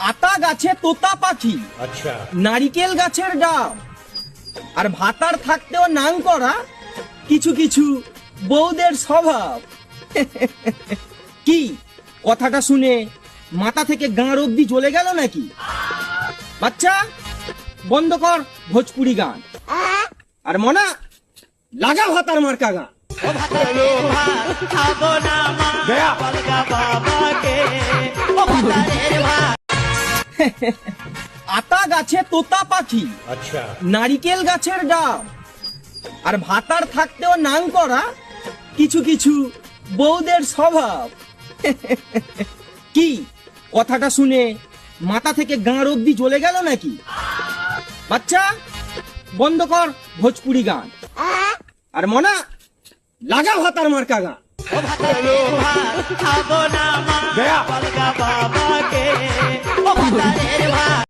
আতা গাছে তোতা পাখি, अच्छा নারিকেল গাছের ডাব, আর ভাতার থাকতেও নাং করা কিছু কিছু বউদের স্বভাব। কি কথাটা শুনে মাথা থেকে গাঁর অব্দি চলে গেল নাকি? বাচ্চা বন্ধ কর ভোজপুরি গান, আর মনা লাগা ভাতার মার্কা গান। गया আতা গাছে তোতা পাখি, अच्छा নারিকেল গাছের ডাব, আর ভাতার থাকতেও নাং করা কিছু কিছু বউদের স্বভাব। কি কথাটা শুনে মাথা থেকে গাঁর অব্দি চলে গেল নাকি? বাচ্চা বন্ধ কর ভোজপুরি গান, আর মনা লাগা ভাতার মার্কা গান। गया